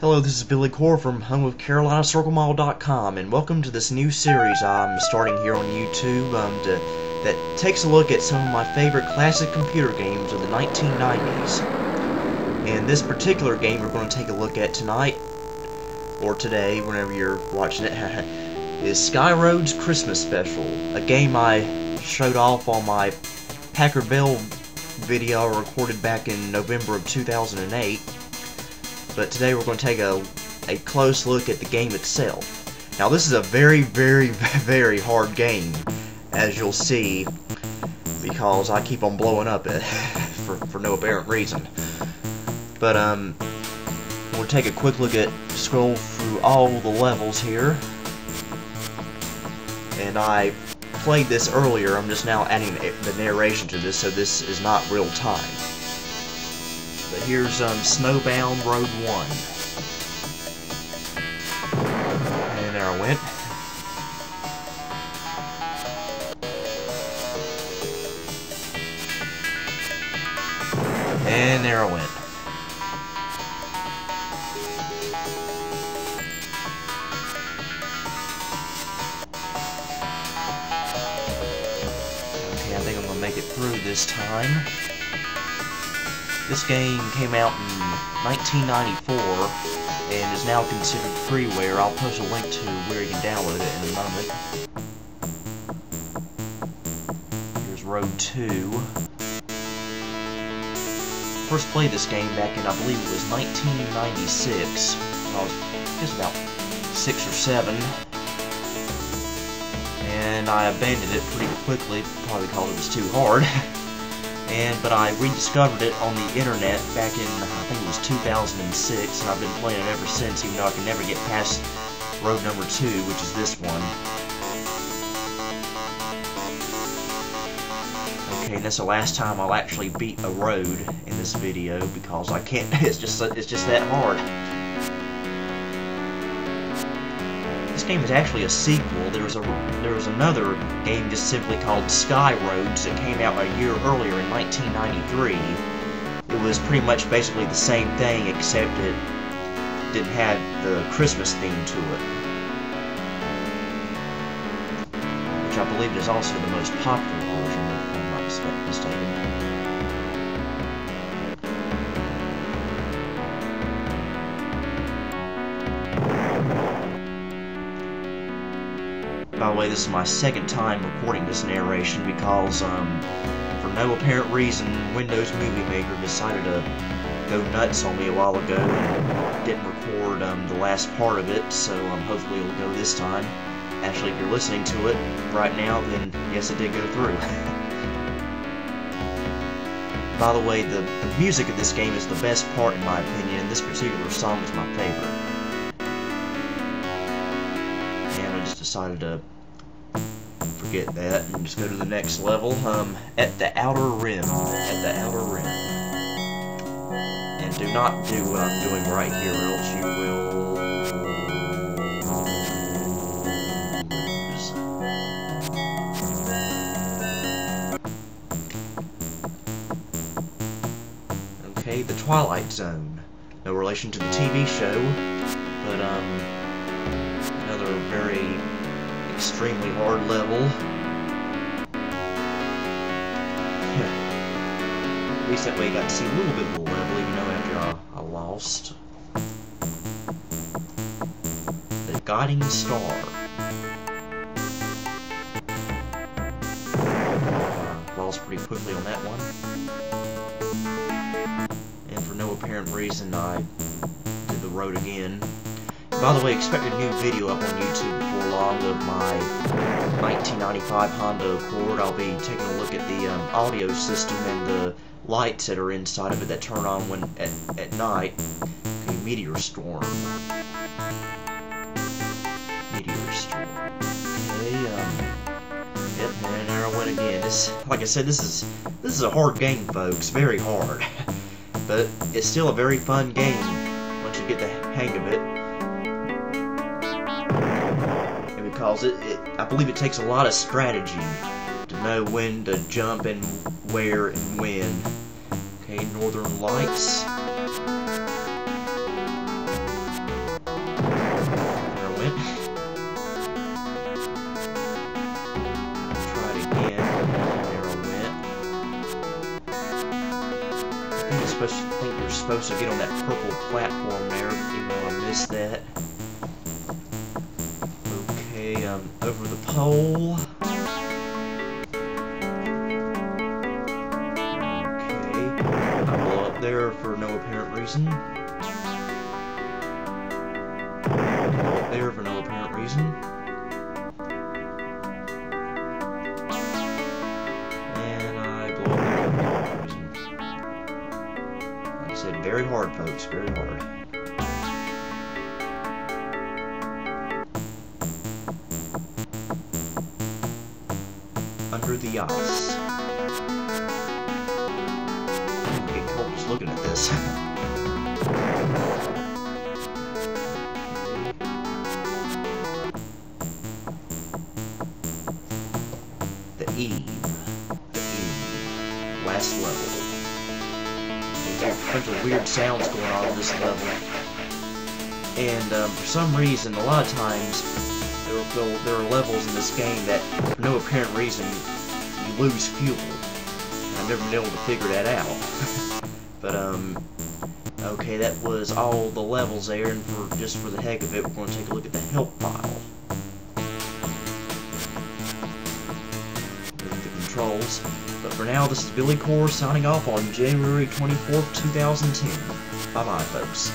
Hello, this is Billy Core from home of CarolinaCircleMall.com, and welcome to this new series I'm starting here on YouTube that takes a look at some of my favorite classic computer games of the 1990s. And this particular game we're going to take a look at tonight, or today, whenever you're watching it, is SkyRoads Christmas Special, a game I showed off on my Packard Bell video I recorded back in November of 2008. But today we're going to take a close look at the game itself. Now this is a very, very, very hard game, as you'll see, because I keep on blowing up it for no apparent reason. But we'll take a quick look at, scroll through all the levels here. And I played this earlier, I'm just now adding the narration to this, so this is not real time. But here's Snowbound Road 1. And there I went. And there I went. Okay, I think I'm going to make it through this time. This game came out in 1994 and is now considered freeware. I'll post a link to where you can download it in a moment. Here's Road 2. First played this game back in, I believe it was 1996. When I was just about 6 or 7. And I abandoned it pretty quickly, probably because it was too hard. But I rediscovered it on the internet back in, I think it was 2006, and I've been playing it ever since, even though I can never get past road number 2, which is this one. Okay, and that's the last time I'll actually beat a road in this video, because I can't, it's just that hard. This game is actually a sequel. There was another game just simply called SkyRoads that came out a year earlier in 1993. It was pretty much basically the same thing, except it didn't have the Christmas theme to it, which I believe is also the most popular version, if I'm not mistaken. By the way, this is my second time recording this narration because, for no apparent reason, Windows Movie Maker decided to go nuts on me a while ago and didn't record the last part of it, so hopefully it'll go this time. Actually, if you're listening to it right now, then yes, it did go through. By the way, the music of this game is the best part in my opinion, and this particular song is my favorite. And I just decided to forget that and just go to the next level. At the Outer Rim. At the Outer Rim. And do not do what I'm doing right here, or else you will lose. Okay, the Twilight Zone. No relation to the TV show, but another very extremely hard level. At least that way I got to see a little bit of the level, even though after I lost. The Guiding Star. Lost pretty quickly on that one. And for no apparent reason, I did the road again. By the way, expect a new video up on YouTube before long of my 1995 Honda Accord. I'll be taking a look at the audio system and the lights that are inside of it that turn on when at night. Okay, Meteor Storm. Meteor Storm. Okay, yep, and there I went again. Like I said, this is a hard game, folks. Very hard. But it's still a very fun game once you get the hang of it. Because I believe it takes a lot of strategy to know when to jump and where and when. Okay, Northern Lights. supposed to get on that purple platform there, even though I missed that. Okay, over the pole. Okay, I blow up there for no apparent reason. Blow up there for no apparent reason. And I blow up there for no apparent reason. Like I said, very hard, folks, very hard. Under the ice. I'm getting cold just looking at this. The Eve. Last level. There's a bunch of weird sounds going on in this level. And for some reason, a lot of times, there are levels in this game that, for no apparent reason, you lose fuel. I've never been able to figure that out. But, okay, that was all the levels there, and just for the heck of it, we're going to take a look at the help file. The controls. But for now, this is Billy Core signing off on January 24th, 2010. Bye-bye, folks.